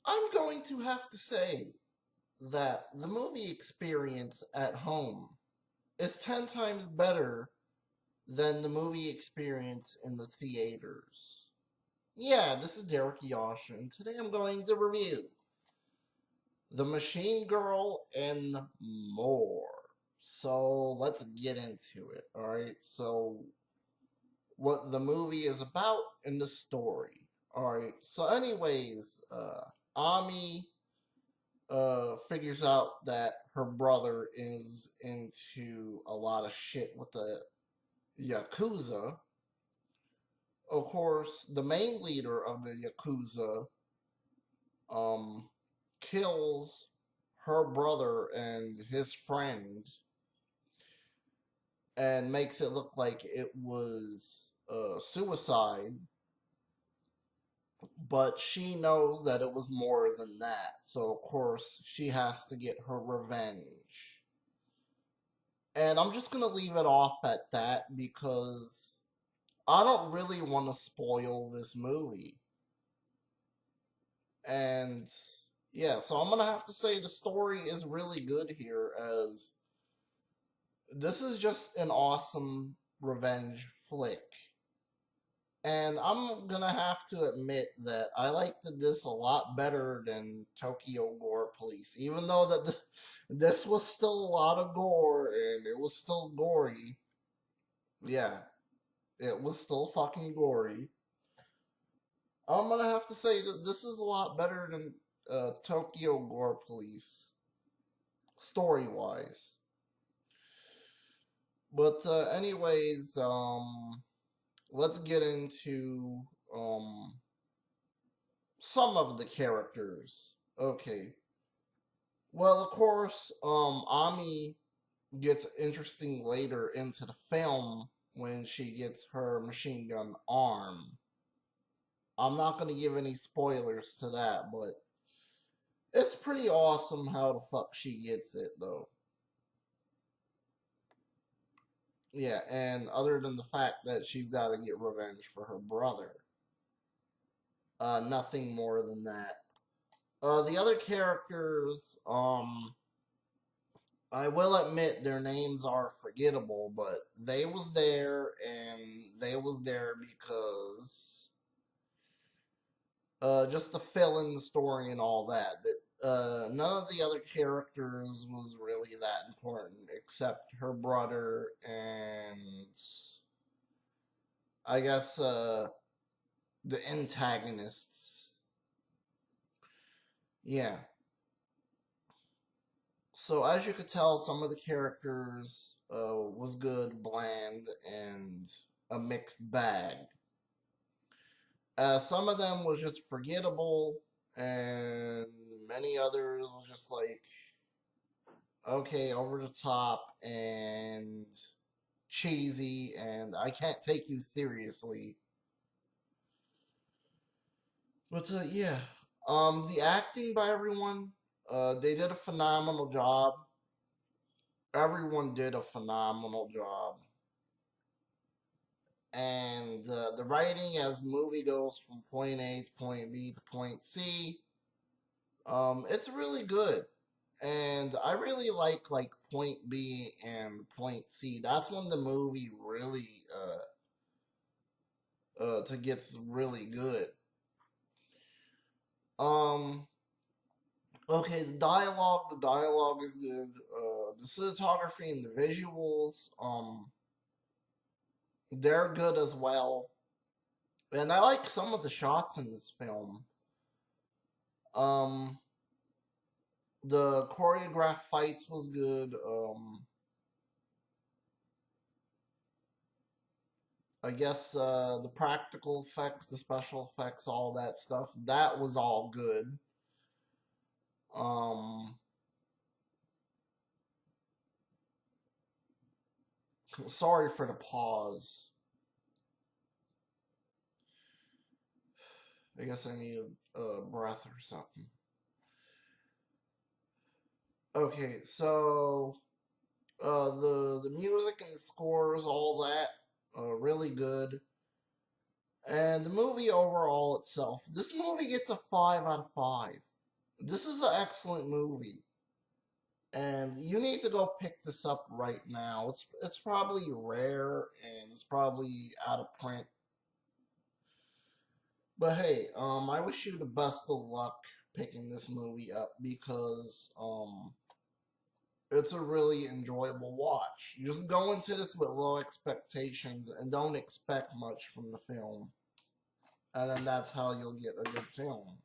I'm going to have to say that the movie experience at home is 10 times better than the movie experience in the theaters. Yeah, this is Derrick Yasha, and today I'm going to review The Machine Girl and more. So let's get into it, alright? So, what the movie is about in the story. Alright, so, anyways, Ami figures out that her brother is into a lot of shit with the Yakuza. Of course, the main leader of the Yakuza um kills her brother and his friend and makes it look like it was suicide, but she knows that it was more than that. So of course she has to get her revenge. And I'm just gonna leave it off at that because I don't really want to spoil this movie. And yeah, so I'm gonna have to say the story is really good here, as this is just an awesome revenge flick. And I'm gonna have to admit that I liked this a lot better than Tokyo Gore Police, even though this was still a lot of gore and it was still gory. Yeah, it was still fucking gory. I'm gonna have to say that this is a lot better than Tokyo Gore Police, story wise. But anyways, let's get into some of the characters. Okay. Well, of course, Ami gets interesting later into the film when she gets her machine gun arm. I'm not gonna give any spoilers to that, but it's pretty awesome how the fuck she gets it, though. Yeah, and other than the fact that she's got to get revenge for her brother, nothing more than that. The other characters, I will admit their names are forgettable, but they was there, and they was there because just to fill in the story and all that. That none of the other characters was really that important except her brother and I guess the antagonists. Yeah. So as you could tell, some of the characters was good, bland, and a mixed bag. Some of them was just forgettable, and many others was just like, okay, over the top and cheesy, and I can't take you seriously. But yeah, the acting by everyone, they did a phenomenal job. Everyone did a phenomenal job. And the writing, as the movie goes from point A to point B to point C, it's really good. And I really like point B and point C. That's when the movie really to gets really good. Um, okay, the dialogue is good. The cinematography and the visuals, they're good as well. And I like some of the shots in this film. Um, the choreographed fights was good. I guess the practical effects, the special effects, all that stuff, that was all good. Um, sorry for the pause. I guess I need a breath or something. Okay, so the music and the scores, all that, really good. And the movie overall itself, this movie gets a 5 out of 5. This is an excellent movie, and you need to go pick this up right now. It's probably rare and it's probably out of print. But hey, I wish you the best of luck picking this movie up because it's a really enjoyable watch. Just go into this with low expectations and don't expect much from the film, and then that's how you'll get a good film.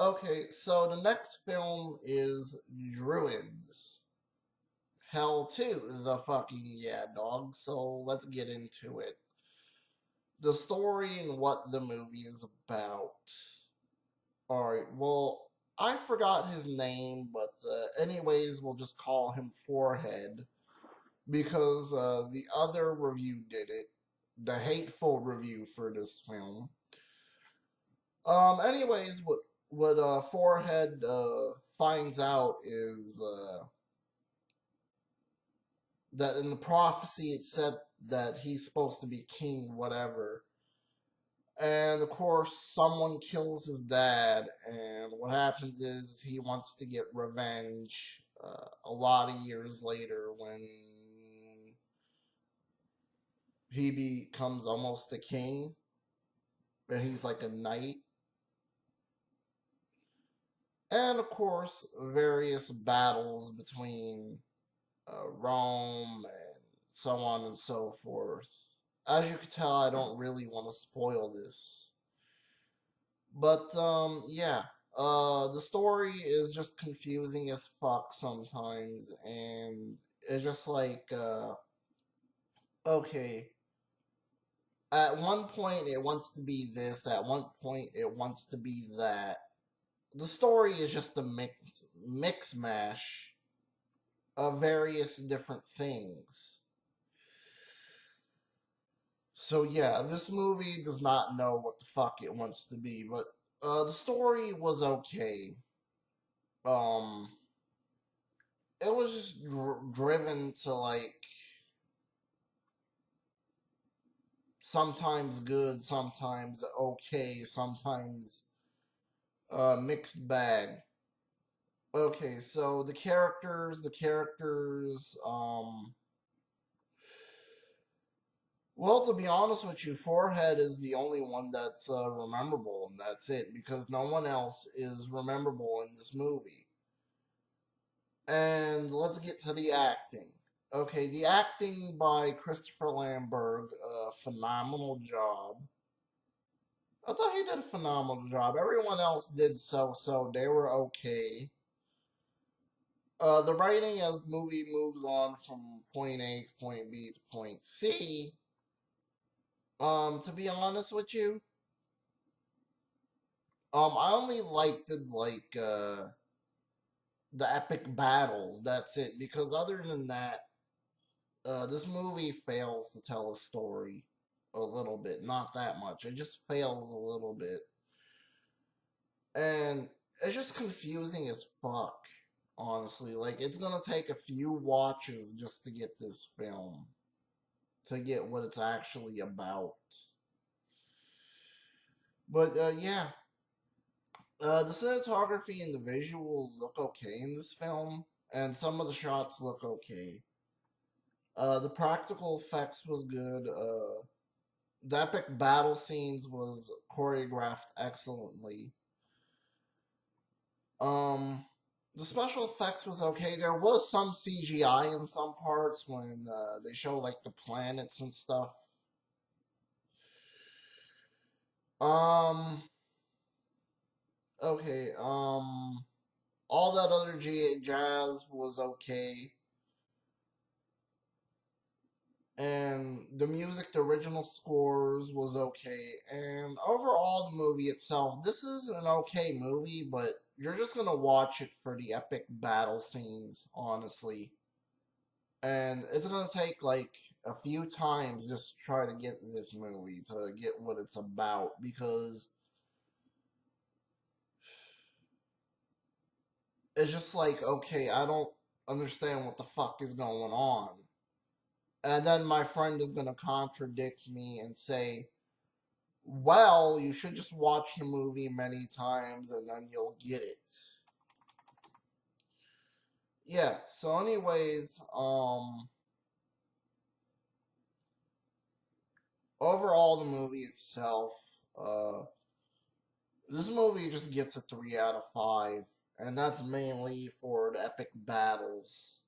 Okay, so the next film is Druids. Hell to the fucking yeah, dog. So let's get into it. The story and what the movie is about. Alright, well, I forgot his name, but anyways, we'll just call him Forehead because the other review did it. The hateful review for this film. Anyways, what Forehead finds out is that in the prophecy it said that he's supposed to be king, whatever. And of course, someone kills his dad, and what happens is he wants to get revenge a lot of years later when he becomes almost a king, and he's like a knight. And of course, various battles between Rome and so on and so forth. As you can tell, I don't really want to spoil this. But yeah, the story is just confusing as fuck sometimes, and it's just like, okay, at one point it wants to be this, at one point it wants to be that. The story is just a mix mash of various different things. So yeah, this movie does not know what the fuck it wants to be, but the story was okay. Um, it was just driven to like sometimes good, sometimes okay, sometimes mixed bag. Okay, so the characters, well, to be honest with you, Forehead is the only one that's rememberable, and that's it, because no one else is rememberable in this movie. And let's get to the acting. Okay, the acting by Christopher Lambert, phenomenal job. I thought he did a phenomenal job. Everyone else did so. They were okay. The writing as the movie moves on from point A to point B to point C. To be honest with you, I only liked the epic battles. That's it. Because other than that, this movie fails to tell a story a little bit. Not that much. It just fails a little bit. And it's just confusing as fuck, honestly. Like, it's gonna take a few watches just to get this film, to get what it's actually about. But, yeah. The cinematography and the visuals look okay in this film, and some of the shots look okay. The practical effects was good. The epic battle scenes was choreographed excellently. Um, the special effects was okay. There was some CGI in some parts when they show like the planets and stuff. Um, okay. All that other jazz was okay. And the music, the original scores was okay. And overall, the movie itself, this is an okay movie, but you're just gonna watch it for the epic battle scenes, honestly. And it's gonna take like a few times just to try to get this movie to get what it's about because it's just like, okay, I don't understand what the fuck is going on. And then my friend is gonna contradict me and say, Well, you should just watch the movie many times and then you'll get it. Yeah, so anyways, overall the movie itself, uh this movie just gets a 3 out of 5, and that's mainly for the epic battles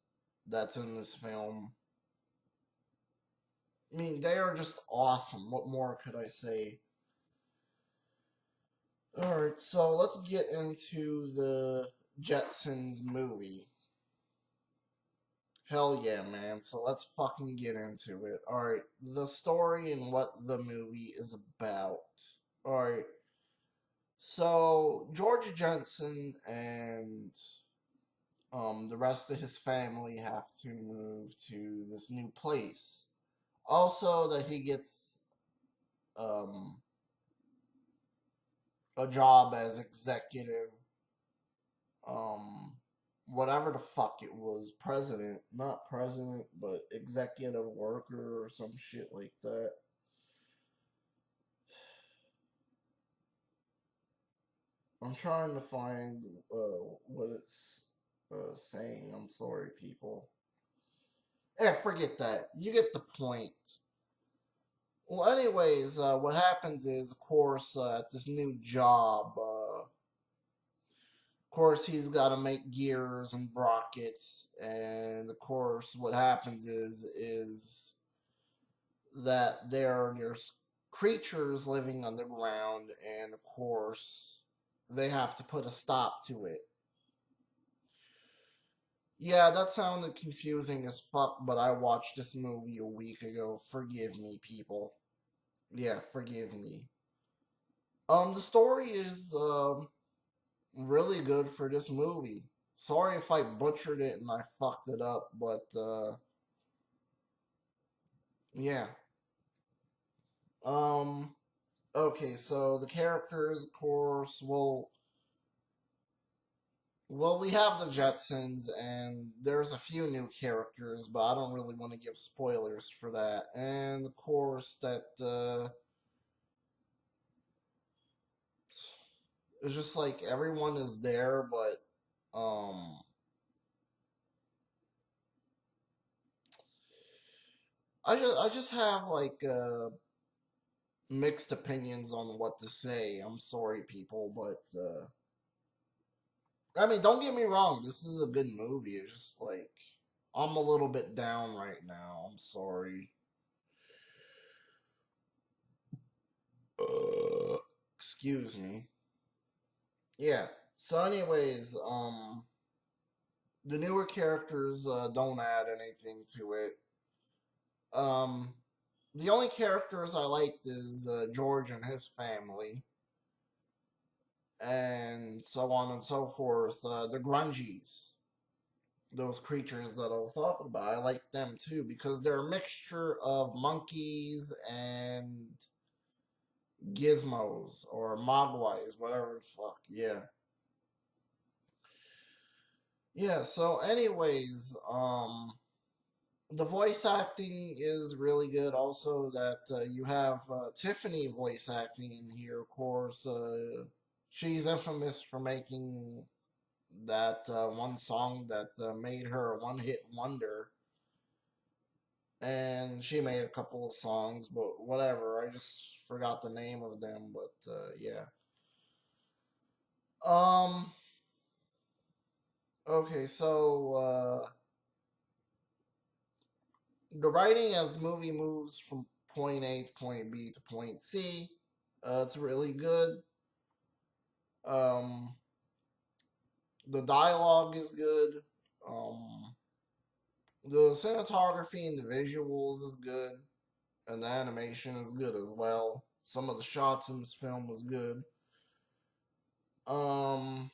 that's in this film. I mean, they are just awesome. What more could I say? Alright, so let's get into the Jetsons movie. Hell yeah, man. So let's fucking get into it. Alright, the story and what the movie is about. Alright, so George Jetson and the rest of his family have to move to this new place. Also, that he gets um, a job as executive, um, whatever the fuck it was, president, not president, but executive worker or some shit like that. I'm trying to find what it's saying. I'm sorry, people. Eh, forget that. You get the point. Well, anyways, what happens is, of course, at this new job, of course, he's got to make gears and rockets, and of course, what happens is that there's creatures living underground, and of course, they have to put a stop to it. Yeah, that sounded confusing as fuck, but I watched this movie a week ago. Forgive me, people. Yeah, forgive me. The story is really good for this movie. Sorry if I butchered it and I fucked it up, but yeah. Um okay, so the characters, of course, we have the Jetsons and there's a few new characters, but I don't really want to give spoilers for that. And of course that it's just like everyone is there, but I just have like mixed opinions on what to say. I'm sorry, people, but I mean, don't get me wrong. This is a good movie. It's just like I'm a little bit down right now. I'm sorry. Uh, excuse me. Yeah. So, anyways, the newer characters don't add anything to it. Um, the only characters I liked is George and his family, and so on and so forth. The Grungies, those creatures that I was talking about. I like them too because they're a mixture of monkeys and gizmos or mogwais, whatever the fuck. Yeah. Yeah, so anyways, the voice acting is really good. Also, that you have Tiffany voice acting in here, of course. She's infamous for making that one song that made her a one hit wonder, and she made a couple of songs, but whatever. I just forgot the name of them, but yeah. Um. Okay, so the writing as the movie moves from point A to point B to point C, it's really good. Um, the dialogue is good. Um, the cinematography and the visuals is good, and the animation is good as well. Some of the shots in this film was good. Um,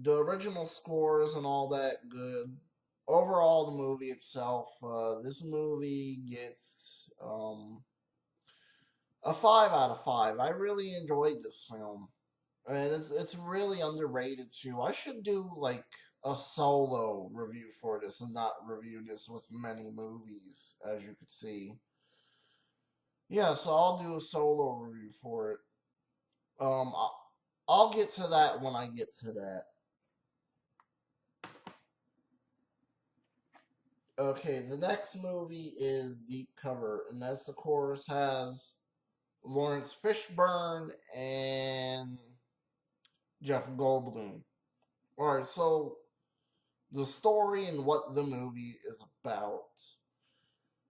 the original scores and all that good. Overall, the movie itself, this movie gets a 5 out of 5. I really enjoyed this film, and it's really underrated too. I should do like a solo review for this and not review this with many movies, as you could see. Yeah, so I'll do a solo review for it. Um, I'll, I'll get to that when I get to that. Okay, the next movie is Deep Cover, and this, of course, has Lawrence Fishburne and Jeff Goldblum. Alright, so the story and what the movie is about.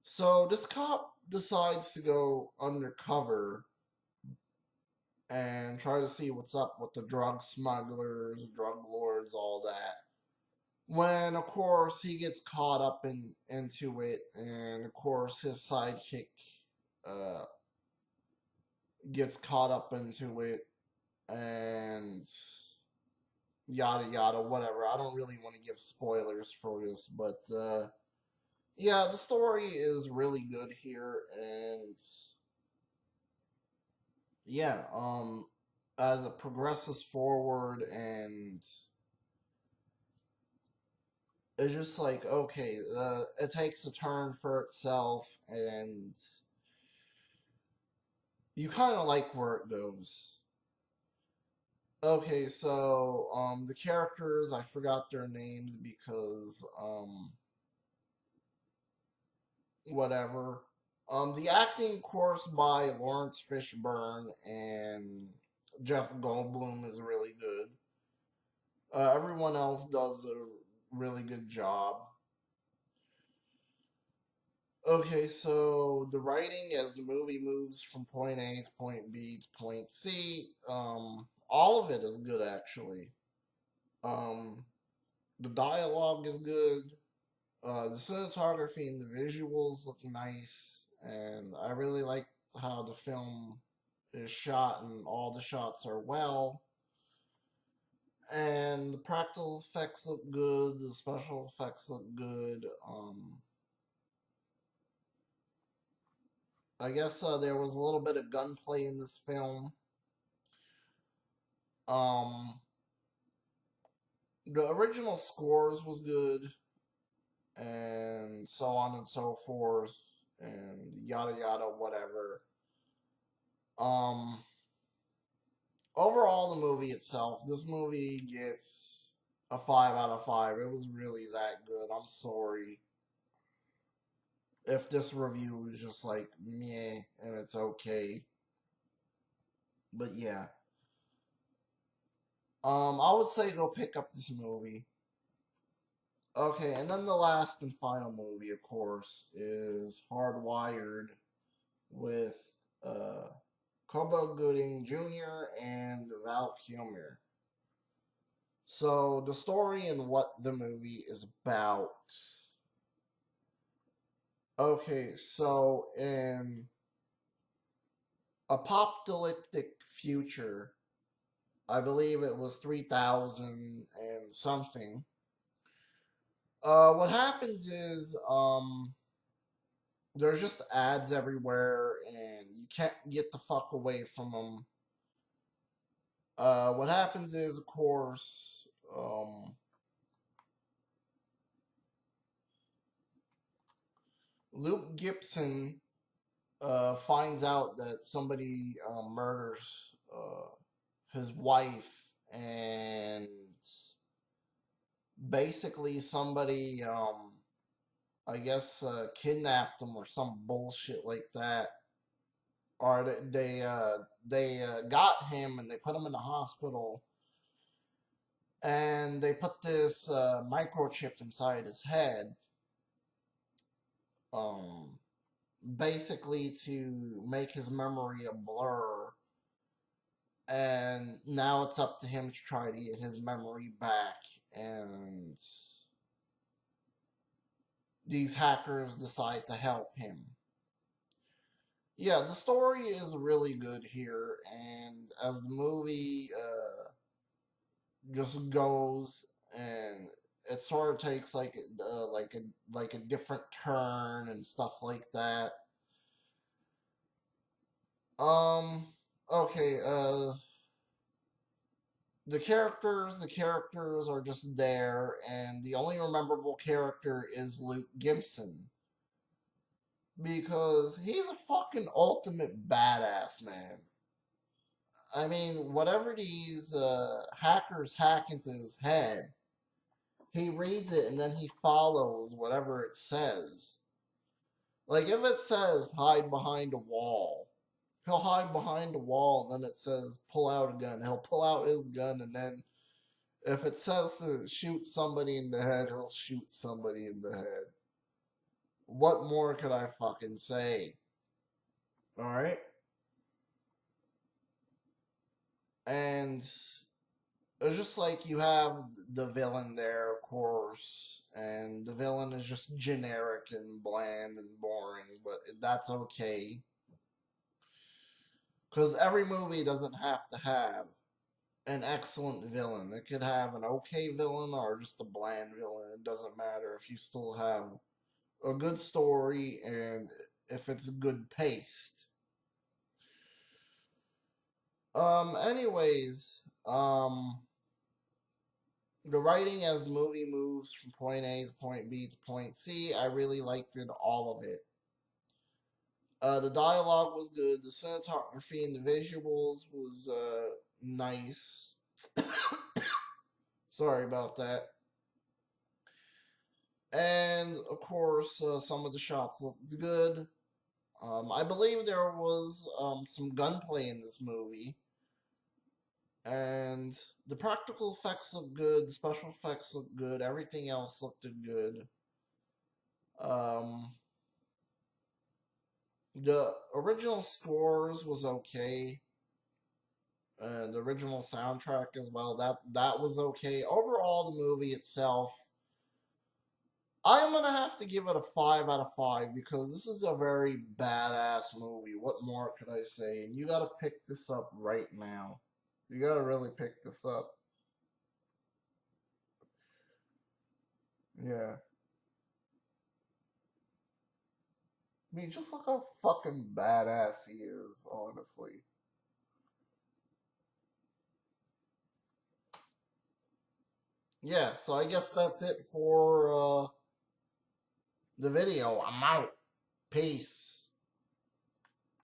So this cop decides to go undercover and try to see what's up with the drug smugglers, drug lords, all that. When of course he gets caught up into it, and of course his sidekick uh, gets caught up into it, and yada yada, whatever. I don't really want to give spoilers for this, but yeah, the story is really good here, and yeah, as it progresses forward, and it's just like, okay, it takes a turn for itself, and you kind of like where it goes. Okay, so the characters, I forgot their names because whatever. The acting course by Lawrence Fishburne and Jeff Goldblum is really good. Everyone else does a really good job. Okay, so the writing as the movie moves from point A to point B to point C, all of it is good actually. Um, the dialogue is good. The cinematography and the visuals look nice, and I really like how the film is shot, and all the shots are well. And the practical effects look good. The special effects look good. I guess there was a little bit of gunplay in this film. Um, the original scores was good, and so on and so forth, and yada yada whatever. Um, Overall, the movie itself, this movie gets a 5 out of 5. It was really that good. I'm sorry if this review is just like meh and it's okay, but yeah. I would say go pick up this movie. Okay, and then the last and final movie, of course, is Hardwired with uh, Cuba Gooding Jr. and Val Kilmer. So the story and what the movie is about. Okay, so in apocalyptic future, I believe it was 3000 and something. What happens is there's just ads everywhere, and you can't get the fuck away from them. What happens is, of course, Luke Gibson finds out that somebody murders his wife, and basically somebody, I guess, kidnapped him or some bullshit like that. Or they got him and they put him in the hospital, and they put this microchip inside his head, um, basically to make his memory a blur. And now it's up to him to try to get his memory back. And these hackers decide to help him. Yeah, the story is really good here, and as the movie just goes, and it sort of takes like a different turn and stuff like that. Um, okay, the characters are just there, and the only rememberable character is Luke Gibson. because he's a fucking ultimate badass, man. I mean, whatever these hackers hack into his head, he reads it and then he follows whatever it says. Like, if it says hide behind a wall, he'll hide behind a wall, and then it says pull out a gun. He'll pull out his gun, and then if it says to shoot somebody in the head, he'll shoot somebody in the head. What more could I fucking say? Alright? And it's just like you have the villain there, of course, and the villain is just generic and bland and boring, but that's okay. Because every movie doesn't have to have an excellent villain. It could have an okay villain or just a bland villain. It doesn't matter if you still have a good story and if it's good paced. Anyways, the writing as the movie moves from point A to point B to point C, I really liked it, all of it. The dialogue was good. The cinematography and the visuals was nice. Sorry about that. And of course, some of the shots looked good. I believe there was some gunplay in this movie, and the practical effects look good. The special effects look good. Everything else looked good. Um, the original scores was okay. The original soundtrack as well. That was okay. Overall, the movie itself, I'm gonna have to give it a 5 out of 5 because this is a very badass movie. What more could I say? And you gotta pick this up right now. You gotta really pick this up. Yeah. I mean, just look how fucking badass he is, honestly. Yeah, so I guess that's it for the video. I'm out. Peace.